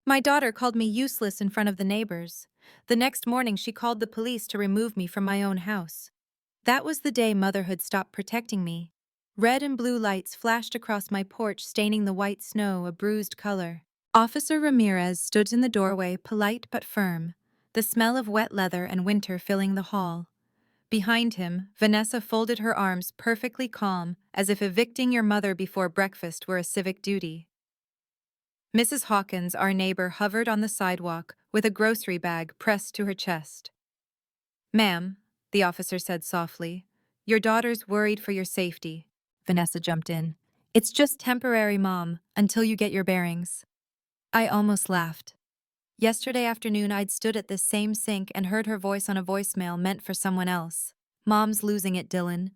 My daughter called me useless in front of the neighbors. The next morning, she called the police to remove me from my own house. That was the day motherhood stopped protecting me. Red and blue lights flashed across my porch, staining the white snow a bruised color. Officer Ramirez stood in the doorway, polite but firm, the smell of wet leather and winter filling the hall. Behind him, Vanessa folded her arms, perfectly calm, as if evicting your mother before breakfast were a civic duty. Mrs. Hawkins, our neighbor, hovered on the sidewalk with a grocery bag pressed to her chest. "Ma'am," the officer said softly, "your daughter's worried for your safety." Vanessa jumped in. "It's just temporary, Mom, until you get your bearings." I almost laughed. Yesterday afternoon, I'd stood at this same sink and heard her voice on a voicemail meant for someone else. "Mom's losing it, Dylan.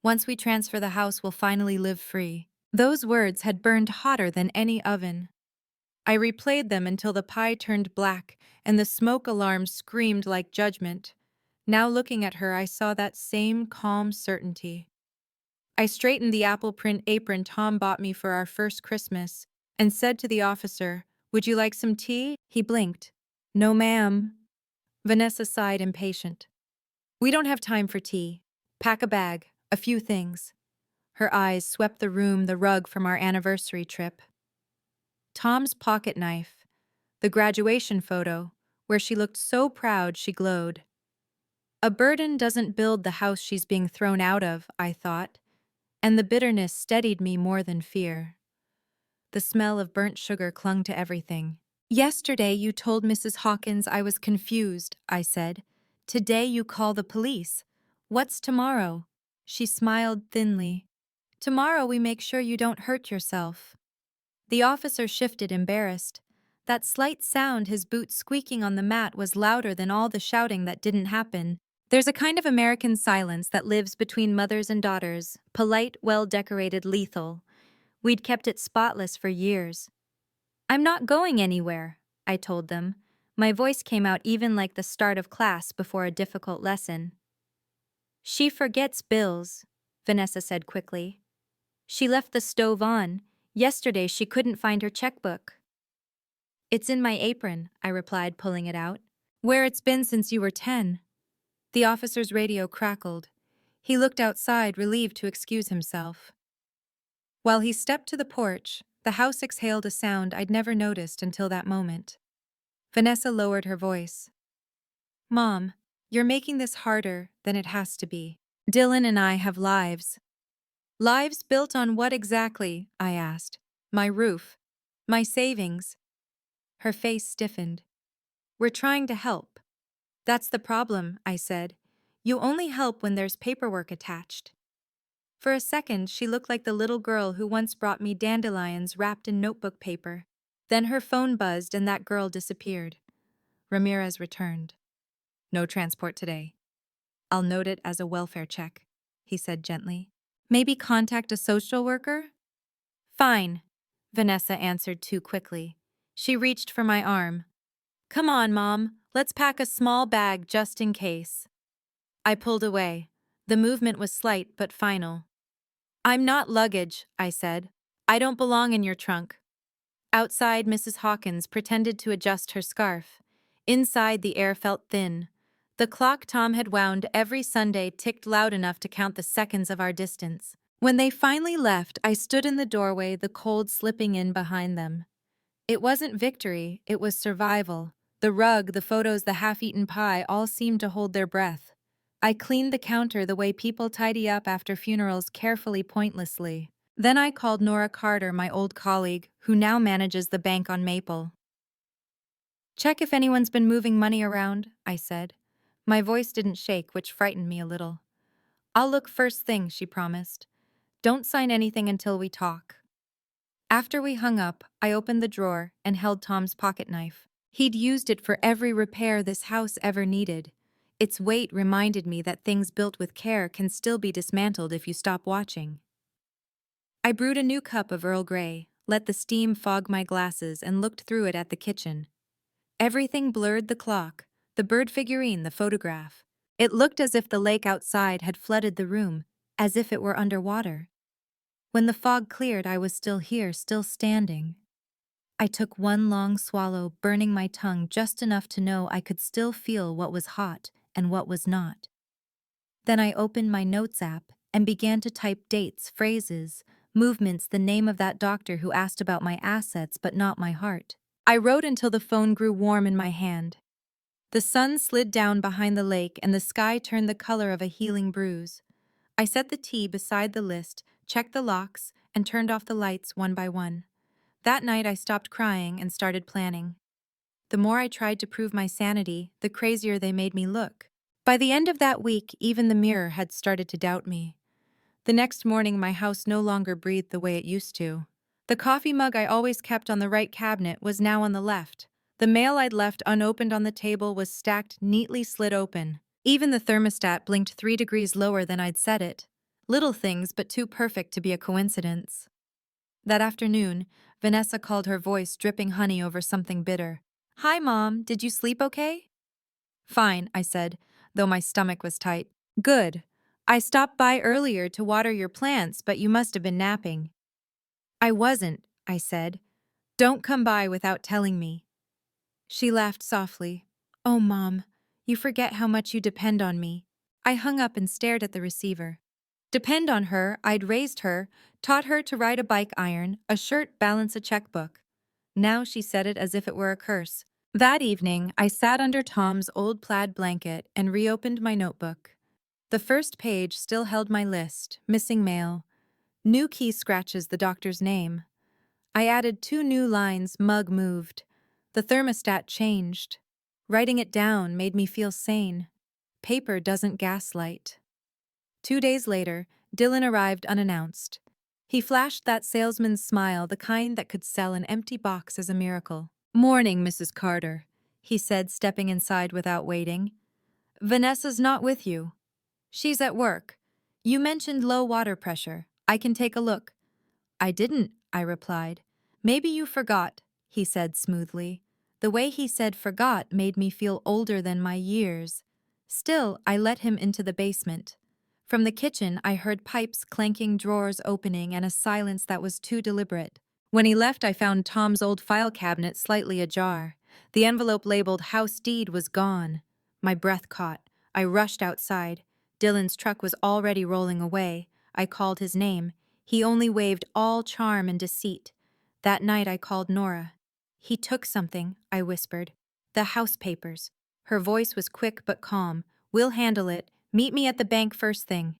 Once we transfer the house, we'll finally live free." Those words had burned hotter than any oven. I replayed them until the pie turned black and the smoke alarm screamed like judgment. Now looking at her, I saw that same calm certainty. I straightened the apple print apron Tom bought me for our first Christmas and said to the officer, "Would you like some tea?" He blinked. "No, ma'am." Vanessa sighed, impatient. "We don't have time for tea. Pack a bag, a few things." Her eyes swept the room, the rug from our anniversary trip. Tom's pocket knife, the graduation photo, where she looked so proud she glowed. A burden doesn't build the house she's being thrown out of, I thought, and the bitterness steadied me more than fear. The smell of burnt sugar clung to everything. "Yesterday you told Mrs. Hawkins I was confused," I said. "Today you call the police. What's tomorrow?" She smiled thinly. "Tomorrow we make sure you don't hurt yourself." The officer shifted, embarrassed. That slight sound, his boots squeaking on the mat, was louder than all the shouting that didn't happen. There's a kind of American silence that lives between mothers and daughters, polite, well-decorated, lethal. We'd kept it spotless for years. "I'm not going anywhere," I told them. My voice came out even like the start of class before a difficult lesson. "She forgets bills," Vanessa said quickly. "She left the stove on. Yesterday she couldn't find her checkbook." "It's in my apron," I replied, pulling it out. "Where it's been since you were 10. The officer's radio crackled. He looked outside, relieved to excuse himself. While he stepped to the porch, the house exhaled a sound I'd never noticed until that moment. Vanessa lowered her voice. "Mom, you're making this harder than it has to be. Dylan and I have lives." "Lives built on what exactly?" I asked. "My roof. My savings." Her face stiffened. "We're trying to help." "That's the problem," I said. "You only help when there's paperwork attached." For a second, she looked like the little girl who once brought me dandelions wrapped in notebook paper. Then her phone buzzed and that girl disappeared. Ramirez returned. "No transport today. I'll note it as a welfare check," he said gently. "Maybe contact a social worker?" "Fine," Vanessa answered too quickly. She reached for my arm. "Come on, Mom. Let's pack a small bag just in case." I pulled away. The movement was slight but final. "I'm not luggage," I said. "I don't belong in your trunk." Outside, Mrs. Hawkins pretended to adjust her scarf. Inside, the air felt thin. The clock Tom had wound every Sunday ticked loud enough to count the seconds of our distance. When they finally left, I stood in the doorway, the cold slipping in behind them. It wasn't victory, it was survival. The rug, the photos, the half-eaten pie all seemed to hold their breath. I cleaned the counter the way people tidy up after funerals, carefully, pointlessly. Then I called Nora Carter, my old colleague, who now manages the bank on Maple. "Check if anyone's been moving money around," I said. My voice didn't shake, which frightened me a little. "I'll look first thing," she promised. "Don't sign anything until we talk." After we hung up, I opened the drawer and held Tom's pocket knife. He'd used it for every repair this house ever needed. Its weight reminded me that things built with care can still be dismantled if you stop watching. I brewed a new cup of Earl Grey, let the steam fog my glasses, and looked through it at the kitchen. Everything blurred: the clock, the bird figurine, the photograph. It looked as if the lake outside had flooded the room, as if it were underwater. When the fog cleared, I was still here, still standing. I took one long swallow, burning my tongue just enough to know I could still feel what was hot and what was not. Then I opened my notes app and began to type dates, phrases, movements, the name of that doctor who asked about my assets but not my heart. I wrote until the phone grew warm in my hand. The sun slid down behind the lake and the sky turned the color of a healing bruise. I set the tea beside the list, checked the locks, and turned off the lights one by one. That night I stopped crying and started planning. The more I tried to prove my sanity, the crazier they made me look. By the end of that week, even the mirror had started to doubt me. The next morning, my house no longer breathed the way it used to. The coffee mug I always kept on the right cabinet was now on the left. The mail I'd left unopened on the table was stacked neatly slit open. Even the thermostat blinked 3 degrees lower than I'd set it. Little things, but too perfect to be a coincidence. That afternoon, Vanessa called, her voice dripping honey over something bitter. "Hi, Mom. Did you sleep okay?" "Fine," I said, though my stomach was tight. "Good. I stopped by earlier to water your plants, but you must have been napping." "I wasn't," I said. "Don't come by without telling me." She laughed softly. "Oh, Mom, you forget how much you depend on me." I hung up and stared at the receiver. Depend on her, I'd raised her, taught her to ride a bike, iron a shirt, balance a checkbook. Now she said it as if it were a curse. That evening, I sat under Tom's old plaid blanket and reopened my notebook. The first page still held my list: missing mail. New key scratches, the doctor's name. I added 2 new lines: mug moved. The thermostat changed. Writing it down made me feel sane. Paper doesn't gaslight. 2 days later, Dylan arrived unannounced. He flashed that salesman's smile, the kind that could sell an empty box as a miracle. "Morning, Mrs. Carter," he said, stepping inside without waiting. "Vanessa's not with you. She's at work. You mentioned low water pressure. I can take a look." "I didn't," I replied. "Maybe you forgot," he said smoothly. The way he said forgot made me feel older than my years. Still, I let him into the basement. From the kitchen, I heard pipes clanking, drawers opening, and a silence that was too deliberate. When he left, I found Tom's old file cabinet slightly ajar. The envelope labeled "House Deed" was gone. My breath caught. I rushed outside. Dylan's truck was already rolling away. I called his name. He only waved, all charm and deceit. That night I called Nora. "He took something," I whispered. "The house papers." Her voice was quick but calm. "We'll handle it. Meet me at the bank first thing."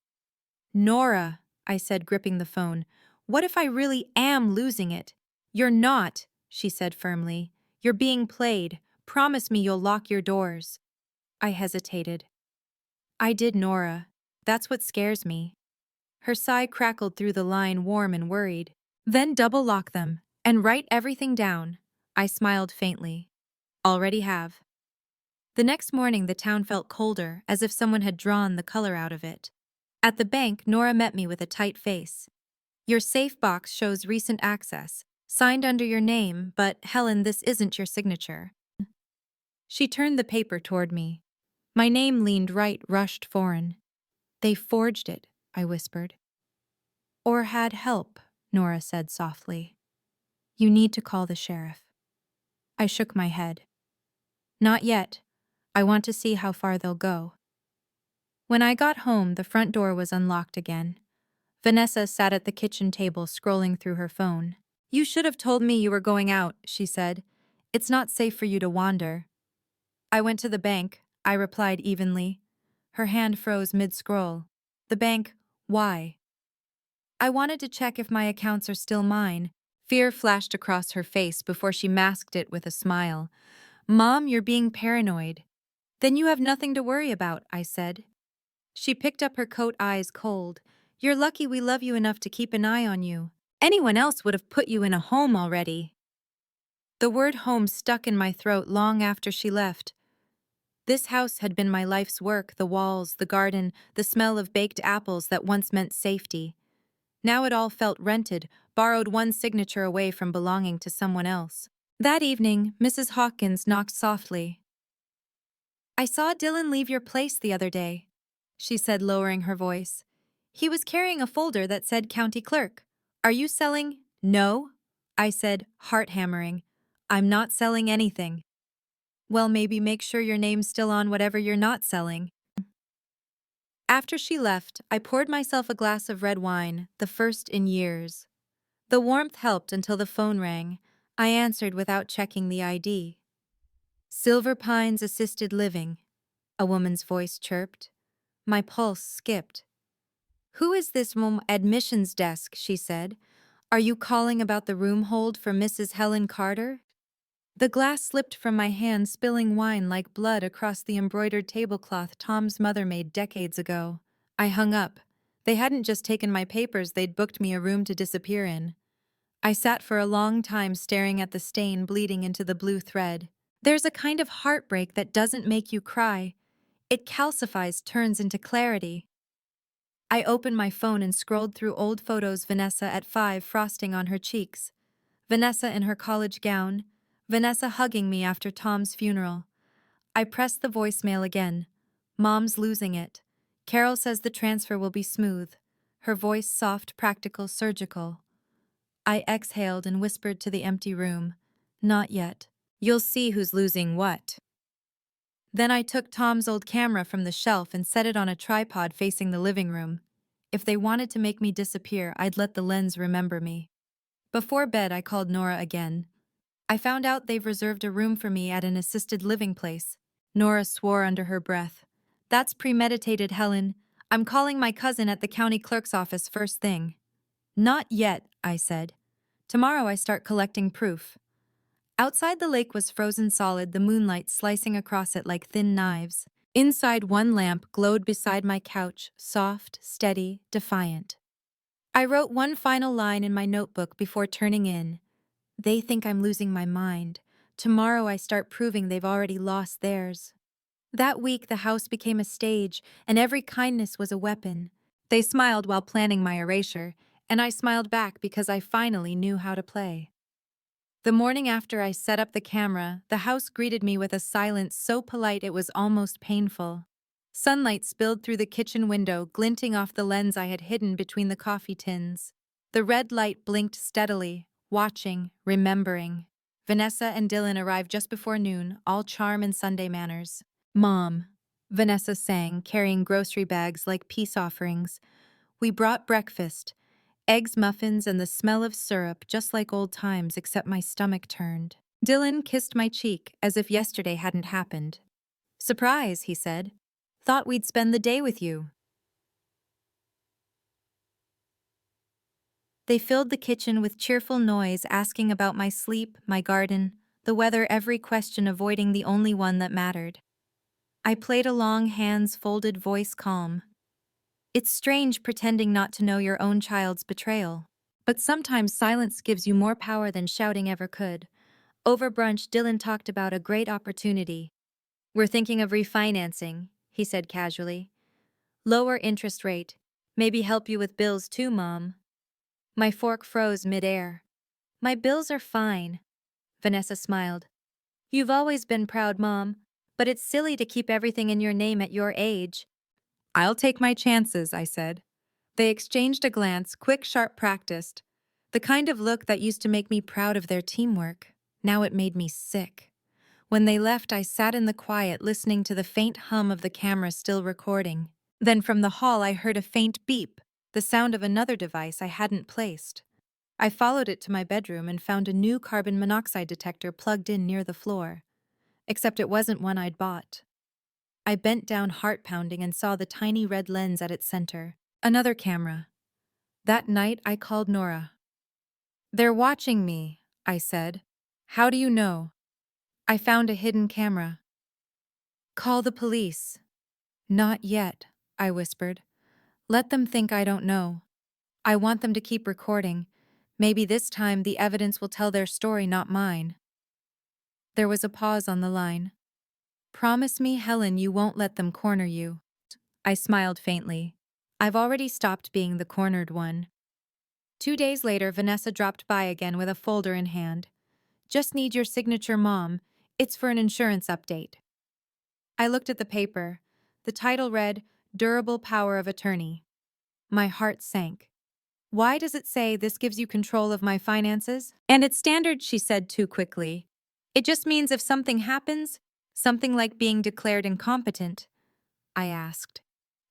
"Nora," I said, gripping the phone, "what if I really am losing it?" "You're not," she said firmly. "You're being played. Promise me you'll lock your doors." I hesitated. "I did, Nora. That's what scares me." Her sigh crackled through the line, warm and worried. "Then double lock them, and write everything down." I smiled faintly. "Already have." The next morning the town felt colder, as if someone had drawn the color out of it. At the bank, Nora met me with a tight face. "Your safe box shows recent access, signed under your name, but, Helen, this isn't your signature." She turned the paper toward me. My name leaned right, rushed foreign. "They forged it," I whispered. "Or had help," Nora said softly. "You need to call the sheriff." I shook my head. "Not yet. I want to see how far they'll go." When I got home, the front door was unlocked again. Vanessa sat at the kitchen table, scrolling through her phone. "You should have told me you were going out," she said. "It's not safe for you to wander." "I went to the bank," I replied evenly. Her hand froze mid-scroll. "The bank, why?" "I wanted to check if my accounts are still mine." Fear flashed across her face before she masked it with a smile. "Mom, you're being paranoid." "Then you have nothing to worry about," I said. She picked up her coat, eyes cold. "You're lucky we love you enough to keep an eye on you. Anyone else would have put you in a home already." The word home stuck in my throat long after she left. This house had been my life's work: the walls, the garden, the smell of baked apples that once meant safety. Now it all felt rented, borrowed, one signature away from belonging to someone else. That evening, Mrs. Hawkins knocked softly. "I saw Dylan leave your place the other day," she said, lowering her voice. "He was carrying a folder that said county clerk. Are you selling—" "No," I said, heart hammering. I'm not selling anything. Well, maybe make sure your name's still on whatever you're not selling. After she left, I poured myself a glass of red wine, the first in years. The warmth helped until the phone rang. I answered without checking the ID. Silver Pines Assisted Living, a woman's voice chirped. My pulse skipped. Who is this admissions desk, she said. Are you calling about the room hold for Mrs. Helen Carter? The glass slipped from my hand, spilling wine like blood across the embroidered tablecloth Tom's mother made decades ago. I hung up. They hadn't just taken my papers, they'd booked me a room to disappear in. I sat for a long time staring at the stain bleeding into the blue thread. There's a kind of heartbreak that doesn't make you cry. It calcifies, turns into clarity. I opened my phone and scrolled through old photos. Vanessa at 5, frosting on her cheeks. Vanessa in her college gown. Vanessa hugging me after Tom's funeral. I pressed the voicemail again. Mom's losing it. Carol says the transfer will be smooth. Her voice soft, practical, surgical. I exhaled and whispered to the empty room. Not yet. You'll see who's losing what. Then I took Tom's old camera from the shelf and set it on a tripod facing the living room. If they wanted to make me disappear, I'd let the lens remember me. Before bed, I called Nora again. I found out they've reserved a room for me at an assisted living place. Nora swore under her breath. That's premeditated, Helen. I'm calling my cousin at the county clerk's office first thing. Not yet, I said. Tomorrow I start collecting proof. Outside the lake was frozen solid, the moonlight slicing across it like thin knives. Inside, one lamp glowed beside my couch, soft, steady, defiant. I wrote one final line in my notebook before turning in. They think I'm losing my mind. Tomorrow I start proving they've already lost theirs. That week the house became a stage, and every kindness was a weapon. They smiled while planning my erasure, and I smiled back because I finally knew how to play. The morning after I set up the camera, the house greeted me with a silence so polite it was almost painful. Sunlight spilled through the kitchen window, glinting off the lens I had hidden between the coffee tins. The red light blinked steadily, watching, remembering. Vanessa and Dylan arrived just before noon, all charm and Sunday manners. Mom, Vanessa sang, carrying grocery bags like peace offerings. We brought breakfast. Eggs, muffins, and the smell of syrup, just like old times, except my stomach turned. Dylan kissed my cheek, as if yesterday hadn't happened. Surprise, he said. Thought we'd spend the day with you. They filled the kitchen with cheerful noise, asking about my sleep, my garden, the weather, every question avoiding the only one that mattered. I played along, hands folded, voice calm. It's strange pretending not to know your own child's betrayal. But sometimes silence gives you more power than shouting ever could. Over brunch, Dylan talked about a great opportunity. We're thinking of refinancing, he said casually. Lower interest rate. Maybe help you with bills too, Mom. My fork froze midair. My bills are fine. Vanessa smiled. You've always been proud, Mom, but it's silly to keep everything in your name at your age. I'll take my chances, I said. They exchanged a glance, quick, sharp, practiced. The kind of look that used to make me proud of their teamwork. Now it made me sick. When they left, I sat in the quiet, listening to the faint hum of the camera still recording. Then from the hall, I heard a faint beep, the sound of another device I hadn't placed. I followed it to my bedroom and found a new carbon monoxide detector plugged in near the floor. Except it wasn't one I'd bought. I bent down, heart pounding, and saw the tiny red lens at its center. Another camera. That night, I called Nora. They're watching me, I said. How do you know? I found a hidden camera. Call the police. Not yet, I whispered. Let them think I don't know. I want them to keep recording. Maybe this time the evidence will tell their story, not mine. There was a pause on the line. Promise me, Helen, you won't let them corner you. I smiled faintly. I've already stopped being the cornered one. 2 days later, Vanessa dropped by again with a folder in hand. Just need your signature, Mom. It's for an insurance update. I looked at the paper. The title read, Durable Power of Attorney. My heart sank. Why does it say this gives you control of my finances? And it's standard, she said too quickly. It just means if something happens, something like being declared incompetent, I asked.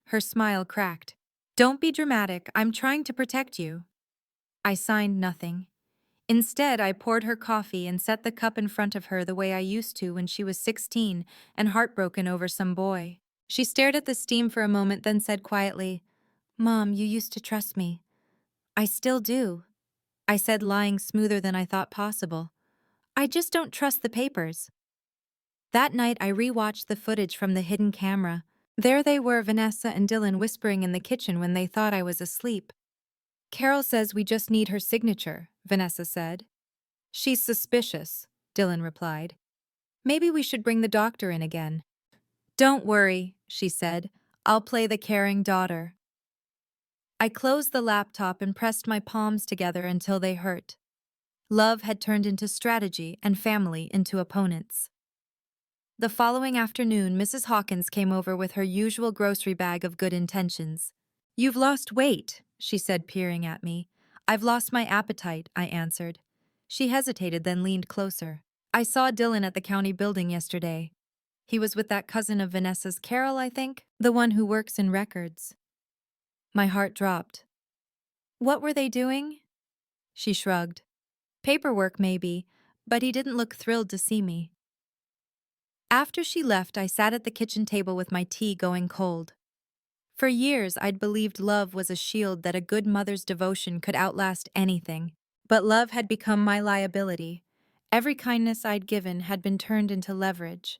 Her smile cracked. Don't be dramatic, I'm trying to protect you. I signed nothing. Instead, I poured her coffee and set the cup in front of her the way I used to when she was 16 and heartbroken over some boy. She stared at the steam for a moment, then said quietly, Mom, you used to trust me. I still do, I said, lying smoother than I thought possible. I just don't trust the papers. That night, I rewatched the footage from the hidden camera. There they were, Vanessa and Dylan, whispering in the kitchen when they thought I was asleep. Carol says we just need her signature, Vanessa said. She's suspicious, Dylan replied. Maybe we should bring the doctor in again. Don't worry, she said. I'll play the caring daughter. I closed the laptop and pressed my palms together until they hurt. Love had turned into strategy and family into opponents. The following afternoon, Mrs. Hawkins came over with her usual grocery bag of good intentions. You've lost weight, she said, peering at me. I've lost my appetite, I answered. She hesitated, then leaned closer. I saw Dylan at the county building yesterday. He was with that cousin of Vanessa's, Carol, I think, the one who works in records. My heart dropped. What were they doing? She shrugged. Paperwork, maybe, but he didn't look thrilled to see me. After she left, I sat at the kitchen table with my tea going cold. For years, I'd believed love was a shield, that a good mother's devotion could outlast anything. But love had become my liability. Every kindness I'd given had been turned into leverage.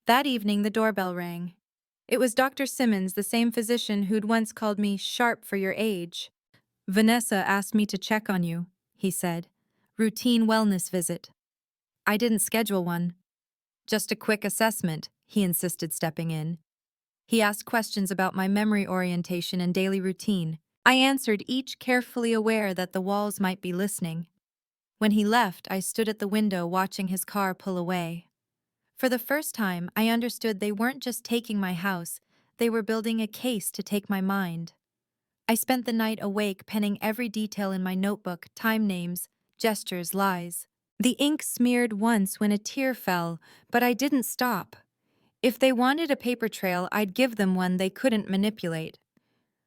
That evening, the doorbell rang. It was Dr. Simmons, the same physician who'd once called me sharp for your age. Vanessa asked me to check on you, he said. Routine wellness visit. I didn't schedule one. Just a quick assessment, he insisted, stepping in. He asked questions about my memory orientation and daily routine. I answered, each carefully aware that the walls might be listening. When he left, I stood at the window watching his car pull away. For the first time, I understood they weren't just taking my house, they were building a case to take my mind. I spent the night awake, penning every detail in my notebook: time names, gestures, lies. The ink smeared once when a tear fell, but I didn't stop. If they wanted a paper trail, I'd give them one they couldn't manipulate.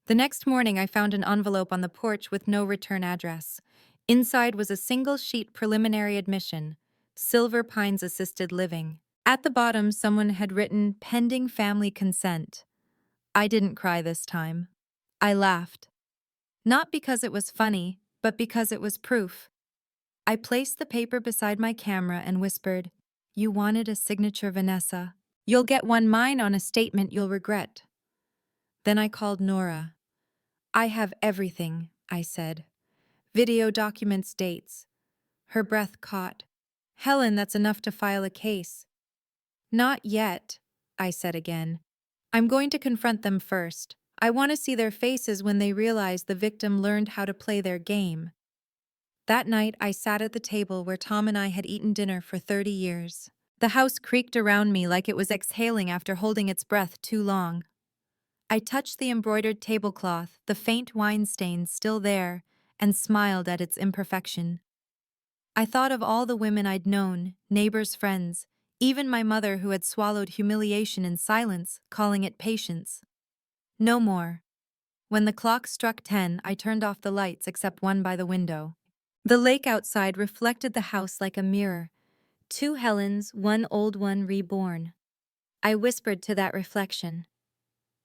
The next morning, I found an envelope on the porch with no return address. Inside was a single-sheet preliminary admission: Silver Pines Assisted Living. At the bottom, someone had written, pending family consent. I didn't cry this time. I laughed. Not because it was funny, but because it was proof. I placed the paper beside my camera and whispered, You wanted a signature, Vanessa. You'll get one, mine on a statement you'll regret. Then I called Nora. I have everything, I said. Video, documents, dates. Her breath caught. Helen, that's enough to file a case. Not yet, I said again. I'm going to confront them first. I want to see their faces when they realize the victim learned how to play their game. That night, I sat at the table where Tom and I had eaten dinner for 30 years. The house creaked around me like it was exhaling after holding its breath too long. I touched the embroidered tablecloth, the faint wine stains still there, and smiled at its imperfection. I thought of all the women I'd known, neighbors, friends, even my mother, who had swallowed humiliation in silence, calling it patience. No more. When the clock struck 10, I turned off the lights except one by the window. The lake outside reflected the house like a mirror. 2 Helens, one old, one reborn. I whispered to that reflection.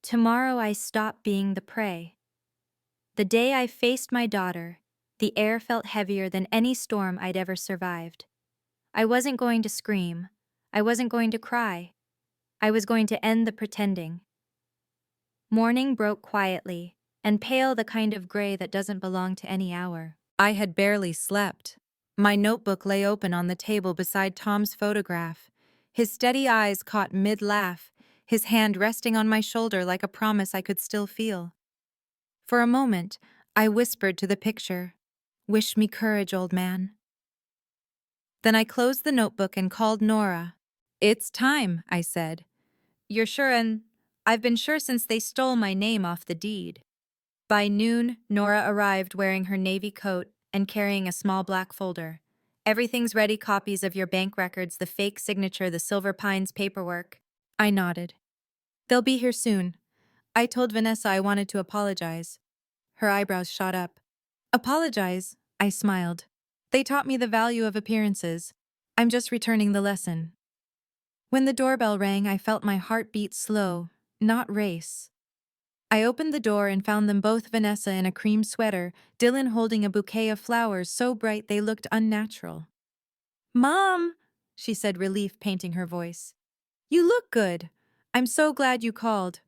Tomorrow I stop being the prey. The day I faced my daughter, the air felt heavier than any storm I'd ever survived. I wasn't going to scream. I wasn't going to cry. I was going to end the pretending. Morning broke quietly, and pale, the kind of gray that doesn't belong to any hour. I had barely slept. My notebook lay open on the table beside Tom's photograph. His steady eyes caught mid-laugh, his hand resting on my shoulder like a promise I could still feel. For a moment, I whispered to the picture, Wish me courage, old man. Then I closed the notebook and called Nora. It's time, I said. You're sure? And I've been sure since they stole my name off the deed. By noon, Nora arrived wearing her navy coat and carrying a small black folder. Everything's ready, copies of your bank records, the fake signature, the Silver Pines paperwork. I nodded. They'll be here soon. I told Vanessa I wanted to apologize. Her eyebrows shot up. Apologize? I smiled. They taught me the value of appearances. I'm just returning the lesson. When the doorbell rang, I felt my heart beat slow, not race. I opened the door and found them both, Vanessa in a cream sweater, Dylan holding a bouquet of flowers so bright they looked unnatural. Mom, she said, relief painting her voice. You look good. I'm so glad you called.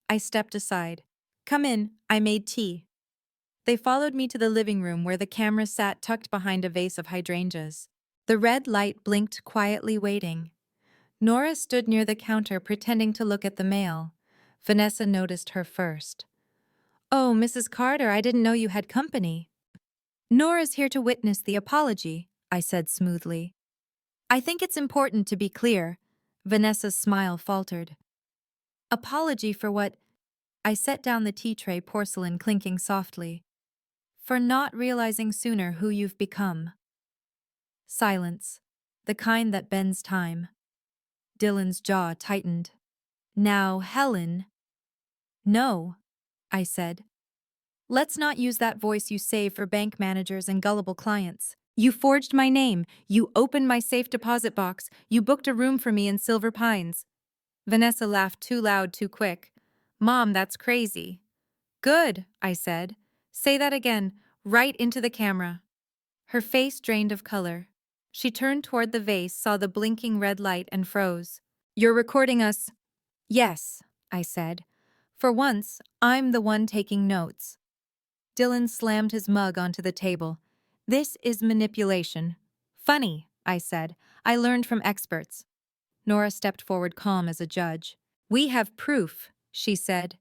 I stepped aside. Come in, I made tea. They followed me to the living room where the camera sat tucked behind a vase of hydrangeas. The red light blinked quietly, waiting. Nora stood near the counter pretending to look at the mail. Vanessa noticed her first. Oh, Mrs. Carter, I didn't know you had company. Nora's here to witness the apology, I said smoothly. I think it's important to be clear. Vanessa's smile faltered. Apology for what? I set down the tea tray, porcelain clinking softly. For not realizing sooner who you've become. Silence. The kind that bends time. Dylan's jaw tightened. Now, Helen. No, I said. Let's not use that voice you save for bank managers and gullible clients. You forged my name. You opened my safe deposit box. You booked a room for me in Silver Pines. Vanessa laughed too loud, too quick. Mom, that's crazy. Good, I said. Say that again, right into the camera. Her face drained of color. She turned toward the vase, saw the blinking red light, and froze. You're recording us? Yes, I said. For once, I'm the one taking notes. Dylan slammed his mug onto the table. This is manipulation. Funny, I said. I learned from experts. Nora stepped forward, calm as a judge. We have proof, she said.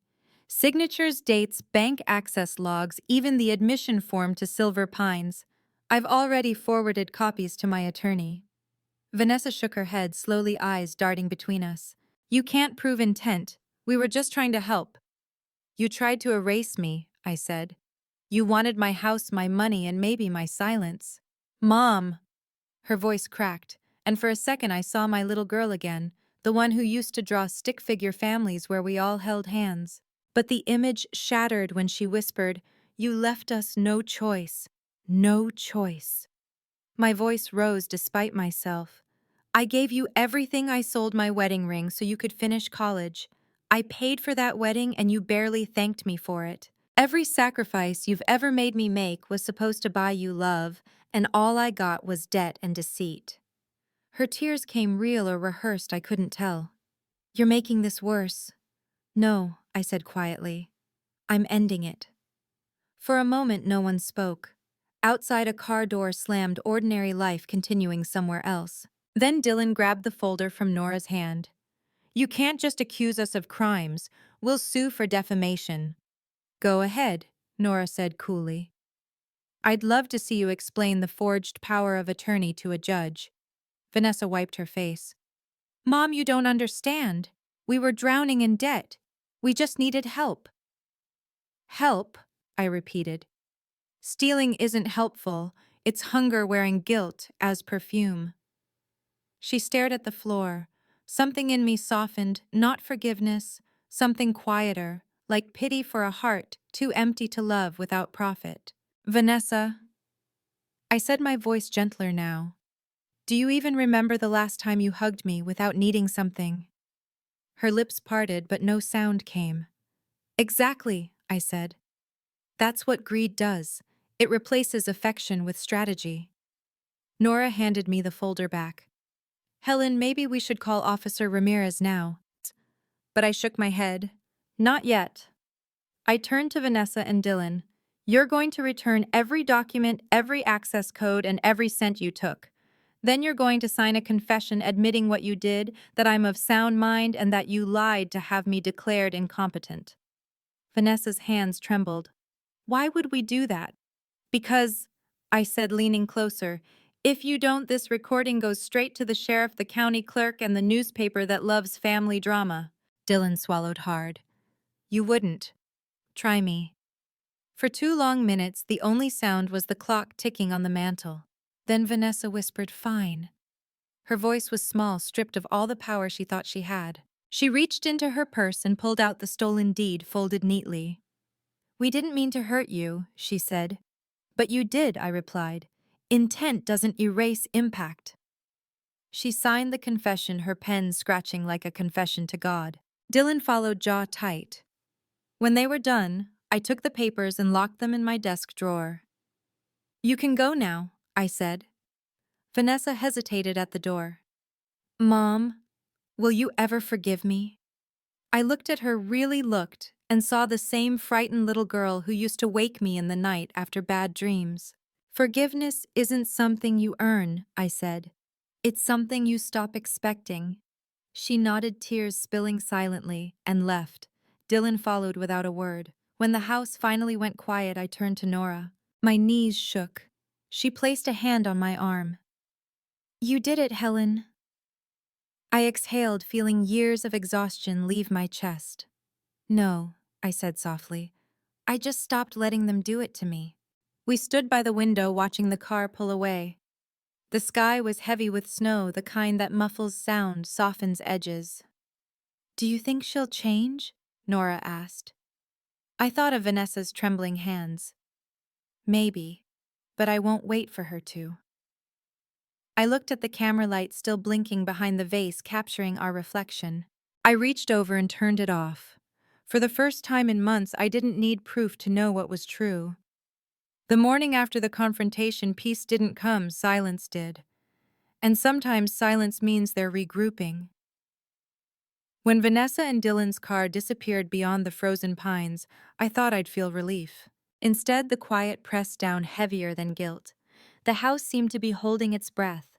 Signatures, dates, bank access logs, even the admission form to Silver Pines. I've already forwarded copies to my attorney. Vanessa shook her head, slowly, eyes darting between us. You can't prove intent. We were just trying to help. You tried to erase me, I said. You wanted my house, my money, and maybe my silence. Mom! Her voice cracked, and for a second I saw my little girl again, the one who used to draw stick figure families where we all held hands. But the image shattered when she whispered, You left us no choice. No choice. My voice rose despite myself. I gave you everything. I sold my wedding ring so you could finish college. I paid for that wedding and you barely thanked me for it. Every sacrifice you've ever made me make was supposed to buy you love, and all I got was debt and deceit. Her tears came real or rehearsed, I couldn't tell. You're making this worse. No, I said quietly. I'm ending it. For a moment, no one spoke. Outside, a car door slammed, ordinary life continuing somewhere else. Then Dylan grabbed the folder from Nora's hand. You can't just accuse us of crimes. We'll sue for defamation. Go ahead, Nora said coolly. I'd love to see you explain the forged power of attorney to a judge. Vanessa wiped her face. Mom, you don't understand. We were drowning in debt. We just needed help. Help, I repeated. Stealing isn't helpful. It's hunger wearing guilt as perfume. She stared at the floor. Something in me softened, not forgiveness, something quieter, like pity for a heart too empty to love without profit. Vanessa, I said, my voice gentler now. Do you even remember the last time you hugged me without needing something? Her lips parted, but no sound came. Exactly, I said. That's what greed does. It replaces affection with strategy. Nora handed me the folder back. Helen, maybe we should call Officer Ramirez now. But I shook my head. Not yet. I turned to Vanessa and Dylan. You're going to return every document, every access code, and every cent you took. Then you're going to sign a confession admitting what you did, that I'm of sound mind, and that you lied to have me declared incompetent. Vanessa's hands trembled. Why would we do that? Because, I said, leaning closer, if you don't, this recording goes straight to the sheriff, the county clerk, and the newspaper that loves family drama. Dylan swallowed hard. You wouldn't. Try me. For 2 long minutes, the only sound was the clock ticking on the mantel. Then Vanessa whispered, "Fine." Her voice was small, stripped of all the power she thought she had. She reached into her purse and pulled out the stolen deed folded neatly. "We didn't mean to hurt you," she said. "But you did," I replied. "Intent doesn't erase impact." She signed the confession, her pen scratching like a confession to God. Dylan followed, jaw tight. When they were done, I took the papers and locked them in my desk drawer. "You can go now," I said. Vanessa hesitated at the door. "Mom, will you ever forgive me?" I looked at her, really looked, and saw the same frightened little girl who used to wake me in the night after bad dreams. "Forgiveness isn't something you earn," I said. "It's something you stop expecting." She nodded, tears spilling silently, and left. Dylan followed without a word. When the house finally went quiet, I turned to Nora. My knees shook. She placed a hand on my arm. "You did it, Helen." I exhaled, feeling years of exhaustion leave my chest. "No," I said softly. "I just stopped letting them do it to me." We stood by the window watching the car pull away. The sky was heavy with snow, the kind that muffles sound, softens edges. "Do you think she'll change?" Nora asked. I thought of Vanessa's trembling hands. Maybe, but I won't wait for her to. I looked at the camera light still blinking behind the vase, capturing our reflection. I reached over and turned it off. For the first time in months, I didn't need proof to know what was true. The morning after the confrontation, peace didn't come, silence did. And sometimes silence means they're regrouping. When Vanessa and Dylan's car disappeared beyond the frozen pines, I thought I'd feel relief. Instead, the quiet pressed down heavier than guilt. The house seemed to be holding its breath.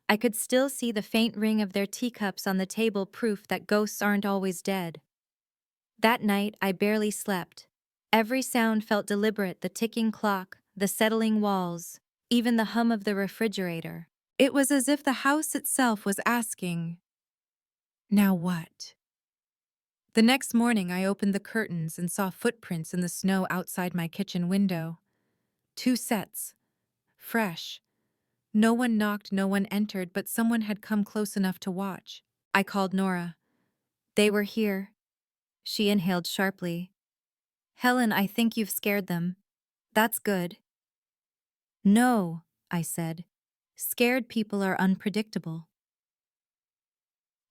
I could still see the faint ring of their teacups on the table, proof that ghosts aren't always dead. That night, I barely slept. Every sound felt deliberate, the ticking clock, the settling walls, even the hum of the refrigerator. It was as if the house itself was asking, "Now what?" The next morning, I opened the curtains and saw footprints in the snow outside my kitchen window. 2 sets. Fresh. No one knocked, no one entered, but someone had come close enough to watch. I called Nora. "They were here." She inhaled sharply. "Helen, I think you've scared them." "That's good." "No," I said. "Scared people are unpredictable."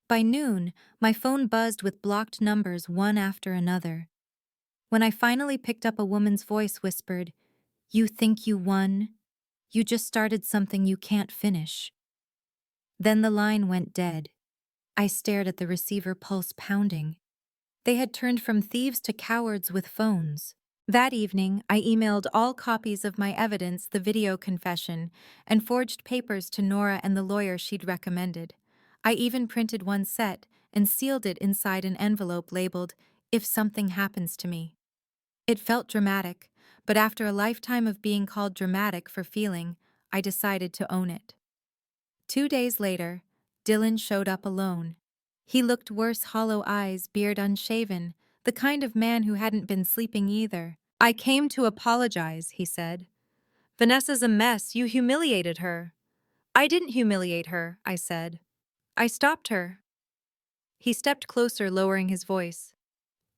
By noon, my phone buzzed with blocked numbers, one after another. When I finally picked up, a woman's voice whispered, "You think you won? You just started something you can't finish." Then the line went dead. I stared at the receiver, pulse pounding. They had turned from thieves to cowards with phones. That evening, I emailed all copies of my evidence, the video confession, and forged papers to Nora and the lawyer she'd recommended. I even printed one set and sealed it inside an envelope labeled, "If something happens to me." It felt dramatic, but after a lifetime of being called dramatic for feeling, I decided to own it. 2 days later, Dylan showed up alone. He looked worse, hollow eyes, beard unshaven, the kind of man who hadn't been sleeping either. "I came to apologize," he said. "Vanessa's a mess. You humiliated her." "I didn't humiliate her," I said. "I stopped her." He stepped closer, lowering his voice.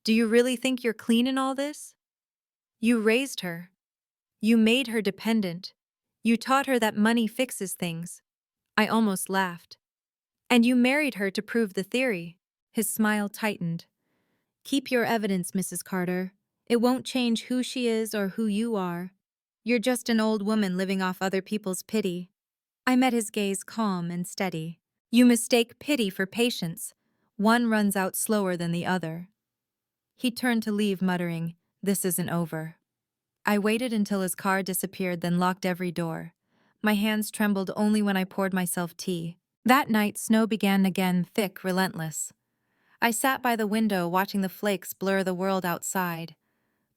"Do you really think you're clean in all this? You raised her. You made her dependent. You taught her that money fixes things." I almost laughed. "And you married her to prove the theory." His smile tightened. "Keep your evidence, Mrs. Carter. It won't change who she is or who you are. You're just an old woman living off other people's pity." I met his gaze, calm and steady. "You mistake pity for patience. One runs out slower than the other." He turned to leave, muttering, "This isn't over." I waited until his car disappeared, then locked every door. My hands trembled only when I poured myself tea. That night, snow began again, thick, relentless. I sat by the window, watching the flakes blur the world outside.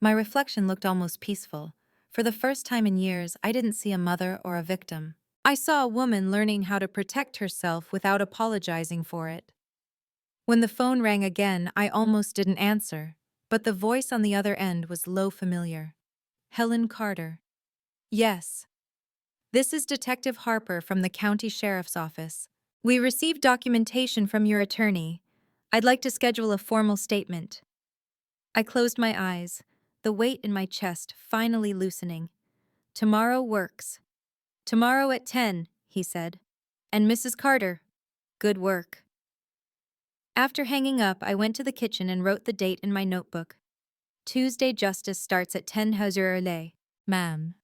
My reflection looked almost peaceful. For the first time in years, I didn't see a mother or a victim. I saw a woman learning how to protect herself without apologizing for it. When the phone rang again, I almost didn't answer, but the voice on the other end was low, familiar. Helen Carter. Yes. This is Detective Harper from the County Sheriff's Office. We received documentation from your attorney. I'd like to schedule a formal statement. I closed my eyes, the weight in my chest finally loosening. Tomorrow works. Tomorrow at 10, he said. And Mrs. Carter, good work. After hanging up, I went to the kitchen and wrote the date in my notebook. Tuesday justice starts at 10 Hazur ma'am.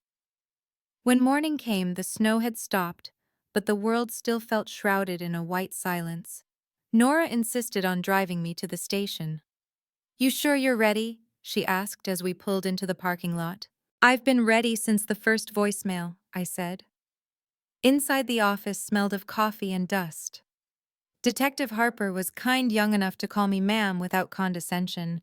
When morning came, the snow had stopped, but the world still felt shrouded in a white silence. Nora insisted on driving me to the station. You sure you're ready? She asked as we pulled into the parking lot. I've been ready since the first voicemail, I said. Inside the office smelled of coffee and dust. Detective Harper was kind young enough to call me ma'am without condescension.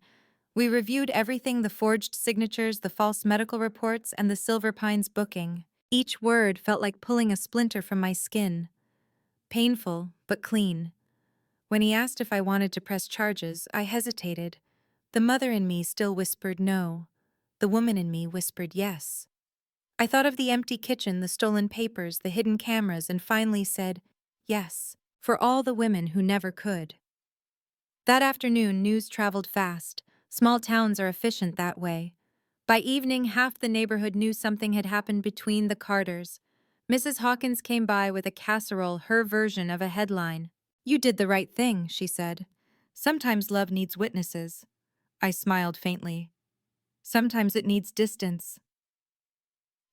We reviewed everything: the forged signatures, the false medical reports, and the Silver Pines booking. Each word felt like pulling a splinter from my skin. Painful, but clean. When he asked if I wanted to press charges, I hesitated. The mother in me still whispered no. The woman in me whispered yes. I thought of the empty kitchen, the stolen papers, the hidden cameras, and finally said yes, for all the women who never could. That afternoon, news traveled fast. Small towns are efficient that way. By evening, half the neighborhood knew something had happened between the Carters. Mrs. Hawkins came by with a casserole, her version of a headline. You did the right thing, she said. Sometimes love needs witnesses. I smiled faintly. Sometimes it needs distance.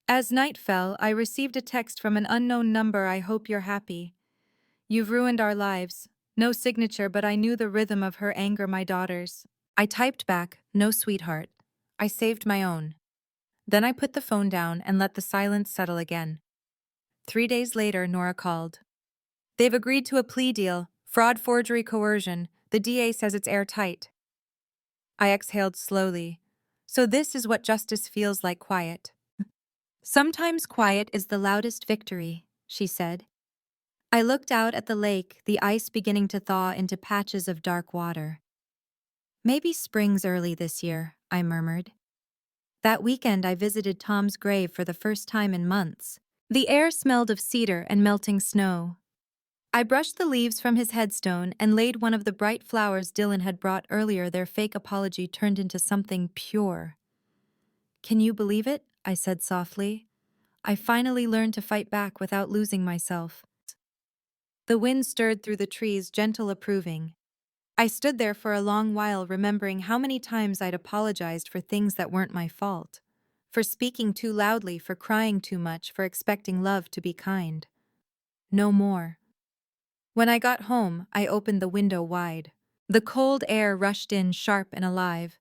As night fell, I received a text from an unknown number. I hope you're happy. You've ruined our lives. No signature, but I knew the rhythm of her anger, my daughter's. I typed back, no sweetheart. I saved my own. Then I put the phone down and let the silence settle again. 3 days later, Nora called. They've agreed to a plea deal, fraud, forgery, coercion. The DA says it's airtight. I exhaled slowly. So this is what justice feels like: quiet. Sometimes quiet is the loudest victory, she said. I looked out at the lake, the ice beginning to thaw into patches of dark water. Maybe spring's early this year, I murmured. That weekend I visited Tom's grave for the first time in months. The air smelled of cedar and melting snow. I brushed the leaves from his headstone and laid one of the bright flowers Dylan had brought earlier. Their fake apology turned into something pure. Can you believe it? I said softly. I finally learned to fight back without losing myself. The wind stirred through the trees, gentle, approving. I stood there for a long while, remembering how many times I'd apologized for things that weren't my fault. For speaking too loudly, for crying too much, for expecting love to be kind. No more. When I got home, I opened the window wide. The cold air rushed in, sharp and alive.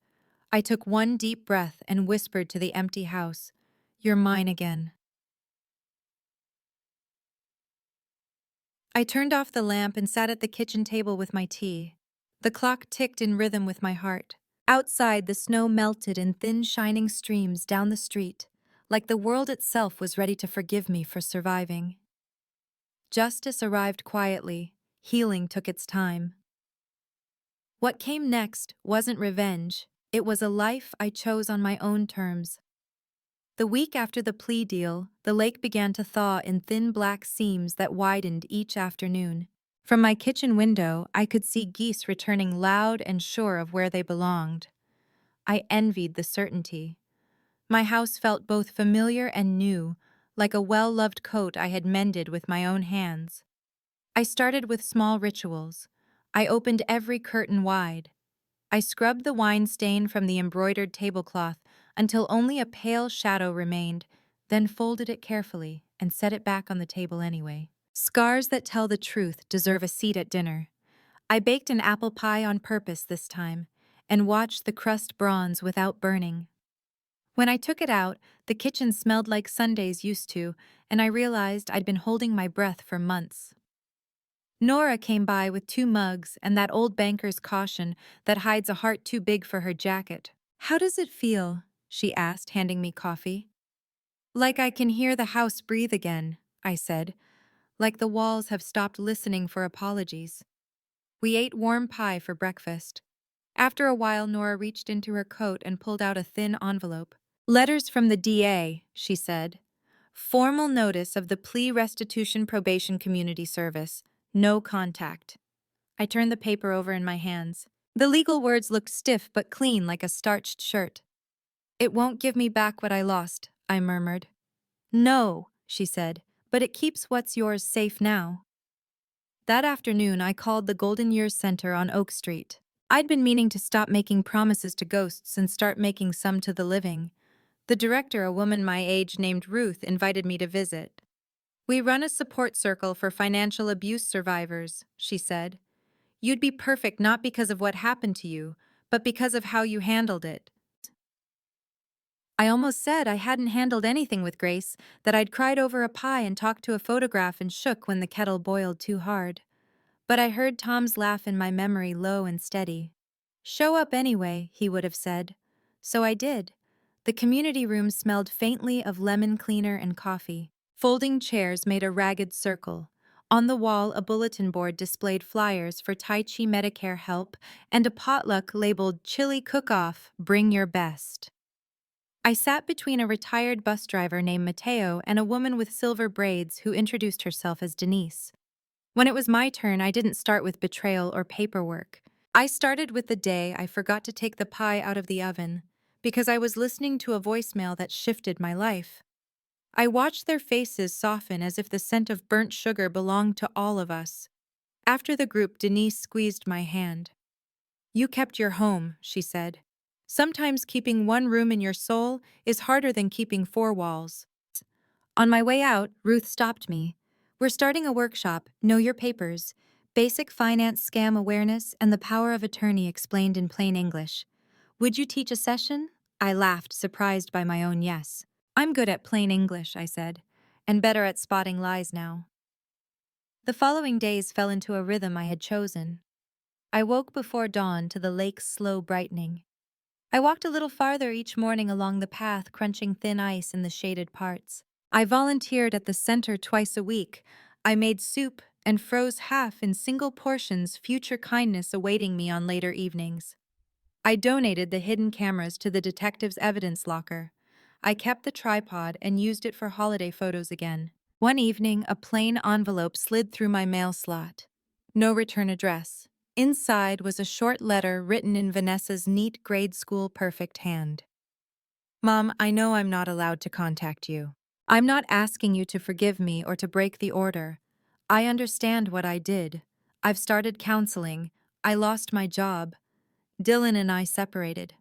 I took one deep breath and whispered to the empty house, "You're mine again." I turned off the lamp and sat at the kitchen table with my tea. The clock ticked in rhythm with my heart. Outside, the snow melted in thin, shining streams down the street, like the world itself was ready to forgive me for surviving. Justice arrived quietly. Healing took its time. What came next wasn't revenge. It was a life I chose on my own terms. The week after the plea deal, the lake began to thaw in thin black seams that widened each afternoon. From my kitchen window, I could see geese returning, loud and sure of where they belonged. I envied the certainty. My house felt both familiar and new, like a well-loved coat I had mended with my own hands. I started with small rituals. I opened every curtain wide. I scrubbed the wine stain from the embroidered tablecloth until only a pale shadow remained, then folded it carefully and set it back on the table anyway. Scars that tell the truth deserve a seat at dinner. I baked an apple pie on purpose this time and watched the crust bronze without burning. When I took it out, the kitchen smelled like Sundays used to, and I realized I'd been holding my breath for months. Nora came by with 2 mugs and that old banker's caution that hides a heart too big for her jacket. "How does it feel?" she asked, handing me coffee. "Like I can hear the house breathe again," I said. "Like the walls have stopped listening for apologies." We ate warm pie for breakfast. After a while, Nora reached into her coat and pulled out a thin envelope. Letters from the DA, she said. Formal notice of the plea restitution probation community service. No contact. I turned the paper over in my hands. The legal words looked stiff but clean like a starched shirt. It won't give me back what I lost, I murmured. No, she said, but it keeps what's yours safe now. That afternoon, I called the Golden Years Center on Oak Street. I'd been meaning to stop making promises to ghosts and start making some to the living. The director, a woman my age named Ruth, invited me to visit. We run a support circle for financial abuse survivors, she said. You'd be perfect not because of what happened to you, but because of how you handled it. I almost said I hadn't handled anything with grace, that I'd cried over a pie and talked to a photograph and shook when the kettle boiled too hard. But I heard Tom's laugh in my memory, low and steady. Show up anyway, he would have said. So I did. The community room smelled faintly of lemon cleaner and coffee. Folding chairs made a ragged circle. On the wall, a bulletin board displayed flyers for Tai Chi Medicare help and a potluck labeled Chili Cook-Off, Bring Your Best. I sat between a retired bus driver named Mateo and a woman with silver braids who introduced herself as Denise. When it was my turn, I didn't start with betrayal or paperwork. I started with the day I forgot to take the pie out of the oven, because I was listening to a voicemail that shifted my life. I watched their faces soften as if the scent of burnt sugar belonged to all of us. After the group, Denise squeezed my hand. You kept your home, she said. Sometimes keeping one room in your soul is harder than keeping four walls. On my way out, Ruth stopped me. We're starting a workshop, Know Your Papers, Basic Finance Scam Awareness and the Power of Attorney explained in plain English. Would you teach a session? I laughed, surprised by my own yes. I'm good at plain English, I said, and better at spotting lies now. The following days fell into a rhythm I had chosen. I woke before dawn to the lake's slow brightening. I walked a little farther each morning along the path, crunching thin ice in the shaded parts. I volunteered at the center twice a week. I made soup and froze half in single portions, future kindness awaiting me on later evenings. I donated the hidden cameras to the detective's evidence locker. I kept the tripod and used it for holiday photos again. One evening, a plain envelope slid through my mail slot. No return address. Inside was a short letter written in Vanessa's neat grade school perfect hand. Mom, I know I'm not allowed to contact you. I'm not asking you to forgive me or to break the order. I understand what I did. I've started counseling. I lost my job. Dylan and I separated.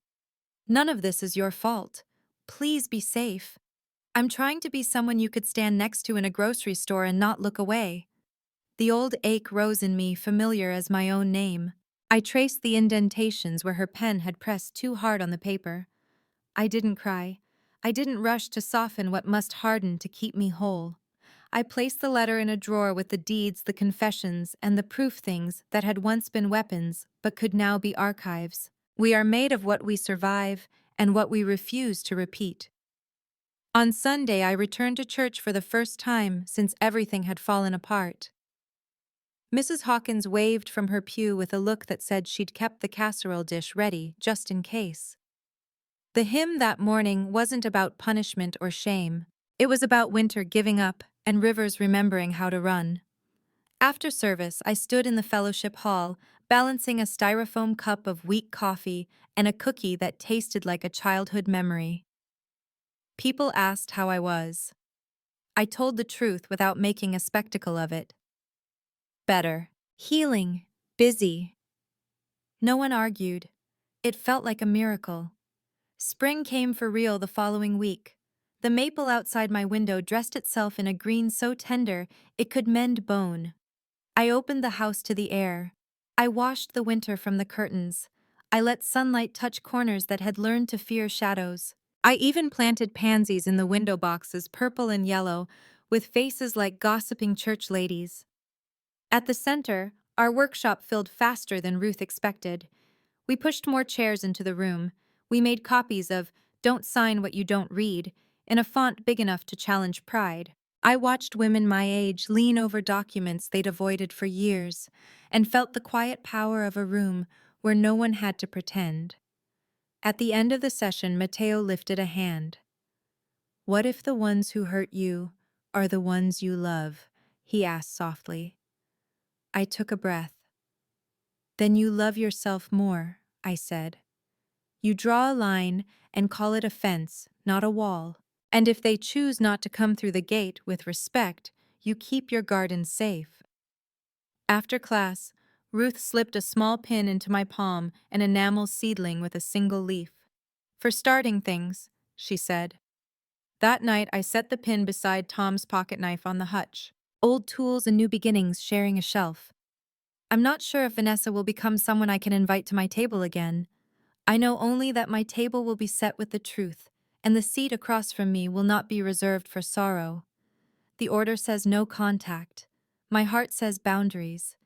None of this is your fault. Please be safe. I'm trying to be someone you could stand next to in a grocery store and not look away. The old ache rose in me, familiar as my own name. I traced the indentations where her pen had pressed too hard on the paper. I didn't cry. I didn't rush to soften what must harden to keep me whole. I placed the letter in a drawer with the deeds, the confessions, and the proof things that had once been weapons but could now be archives. We are made of what we survive and what we refuse to repeat. On Sunday, I returned to church for the first time since everything had fallen apart. Mrs. Hawkins waved from her pew with a look that said she'd kept the casserole dish ready just in case. The hymn that morning wasn't about punishment or shame. It was about winter giving up and rivers remembering how to run. After service, I stood in the fellowship hall, balancing a styrofoam cup of weak coffee and a cookie that tasted like a childhood memory. People asked how I was. I told the truth without making a spectacle of it. Better. Healing. Busy. No one argued. It felt like a miracle. Spring came for real the following week. The maple outside my window dressed itself in a green so tender it could mend bone. I opened the house to the air. I washed the winter from the curtains. I let sunlight touch corners that had learned to fear shadows. I even planted pansies in the window boxes, purple and yellow, with faces like gossiping church ladies. At the center, our workshop filled faster than Ruth expected. We pushed more chairs into the room. We made copies of Don't Sign What You Don't Read in a font big enough to challenge pride. I watched women my age lean over documents they'd avoided for years and felt the quiet power of a room where no one had to pretend. At the end of the session, Matteo lifted a hand. "What if the ones who hurt you are the ones you love?" he asked softly. I took a breath. "Then you love yourself more," I said. "You draw a line and call it a fence, not a wall. And if they choose not to come through the gate with respect, you keep your garden safe." After class, Ruth slipped a small pin into my palm, an enamel seedling with a single leaf. "For starting things," she said. That night, I set the pin beside Tom's pocket knife on the hutch. Old tools and new beginnings sharing a shelf. I'm not sure if Vanessa will become someone I can invite to my table again. I know only that my table will be set with the truth, and the seat across from me will not be reserved for sorrow. The order says no contact. My heart says boundaries.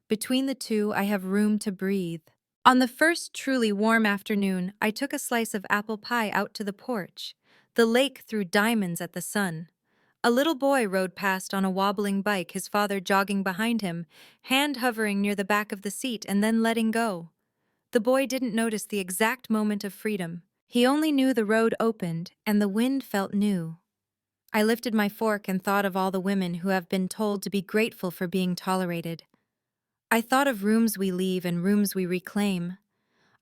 Between the two, I have room to breathe. On the first truly warm afternoon, I took a slice of apple pie out to the porch. The lake threw diamonds at the sun. A little boy rode past on a wobbling bike, his father jogging behind him, hand hovering near the back of the seat and then letting go. The boy didn't notice the exact moment of freedom. He only knew the road opened and the wind felt new. I lifted my fork and thought of all the women who have been told to be grateful for being tolerated. I thought of rooms we leave and rooms we reclaim.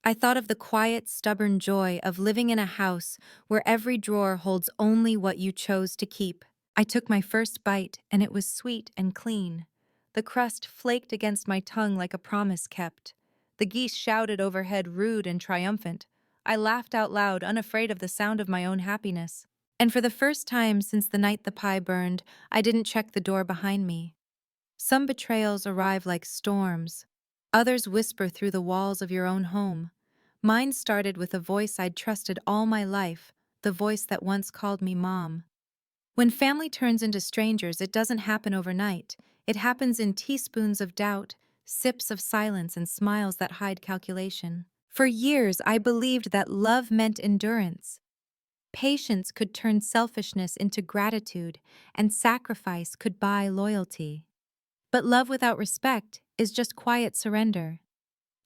I thought of the quiet, stubborn joy of living in a house where every drawer holds only what you chose to keep. I took my first bite, and it was sweet and clean. The crust flaked against my tongue like a promise kept. The geese shouted overhead, rude and triumphant. I laughed out loud, unafraid of the sound of my own happiness. And for the first time since the night the pie burned, I didn't check the door behind me. Some betrayals arrive like storms. Others whisper through the walls of your own home. Mine started with a voice I'd trusted all my life, the voice that once called me Mom. When family turns into strangers, it doesn't happen overnight. It happens in teaspoons of doubt, sips of silence, and smiles that hide calculation. For years, I believed that love meant endurance. Patience could turn selfishness into gratitude, and sacrifice could buy loyalty. But love without respect is just quiet surrender.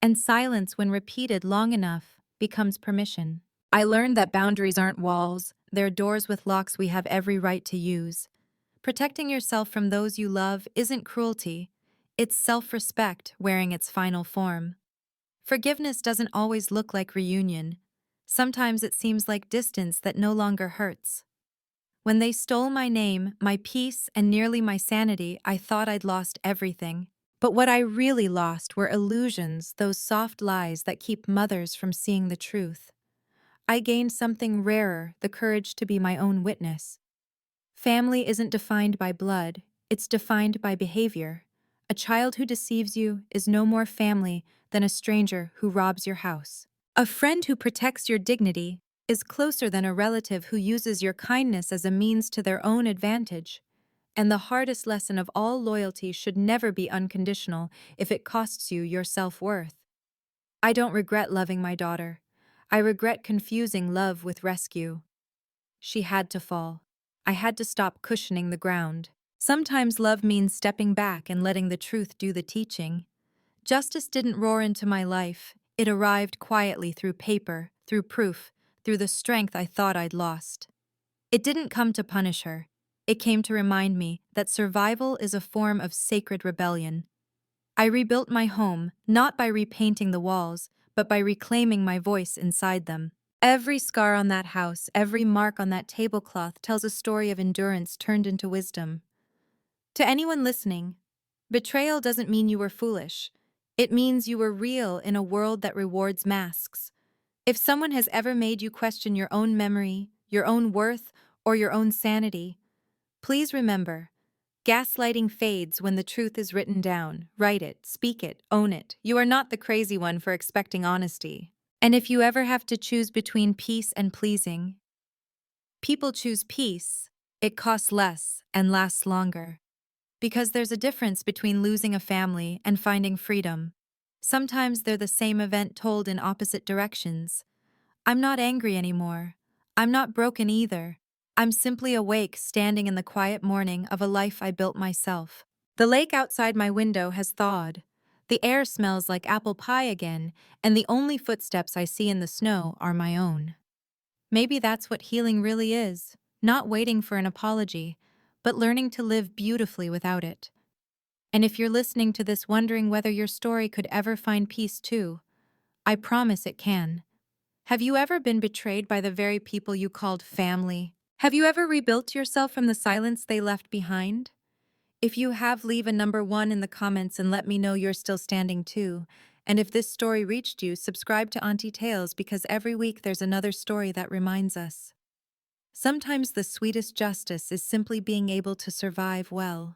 And silence, when repeated long enough, becomes permission. I learned that boundaries aren't walls, they're doors with locks we have every right to use. Protecting yourself from those you love isn't cruelty, it's self-respect wearing its final form. Forgiveness doesn't always look like reunion. Sometimes it seems like distance that no longer hurts. When they stole my name, my peace, and nearly my sanity, I thought I'd lost everything. But what I really lost were illusions, those soft lies that keep mothers from seeing the truth. I gained something rarer, the courage to be my own witness. Family isn't defined by blood, it's defined by behavior. A child who deceives you is no more family than a stranger who robs your house. A friend who protects your dignity is closer than a relative who uses your kindness as a means to their own advantage. And the hardest lesson of all, loyalty should never be unconditional if it costs you your self-worth. I don't regret loving my daughter. I regret confusing love with rescue. She had to fall. I had to stop cushioning the ground. Sometimes love means stepping back and letting the truth do the teaching. Justice didn't roar into my life. It arrived quietly through paper, through proof, through the strength I thought I'd lost. It didn't come to punish her. It came to remind me that survival is a form of sacred rebellion. I rebuilt my home, not by repainting the walls, but by reclaiming my voice inside them. Every scar on that house, every mark on that tablecloth tells a story of endurance turned into wisdom. To anyone listening, betrayal doesn't mean you were foolish. It means you were real in a world that rewards masks. If someone has ever made you question your own memory, your own worth, or your own sanity, please remember, gaslighting fades when the truth is written down. Write it, speak it, own it. You are not the crazy one for expecting honesty. And if you ever have to choose between peace and pleasing, people choose peace. It costs less and lasts longer. Because there's a difference between losing a family and finding freedom. Sometimes they're the same event told in opposite directions. I'm not angry anymore. I'm not broken either. I'm simply awake, standing in the quiet morning of a life I built myself. The lake outside my window has thawed. The air smells like apple pie again, and the only footsteps I see in the snow are my own. Maybe that's what healing really is, not waiting for an apology, but learning to live beautifully without it. And if you're listening to this wondering whether your story could ever find peace too, I promise it can. Have you ever been betrayed by the very people you called family? Have you ever rebuilt yourself from the silence they left behind? If you have, leave a number 1 in the comments and let me know you're still standing too. And if this story reached you, subscribe to Auntie Tales because every week there's another story that reminds us. Sometimes the sweetest justice is simply being able to survive well.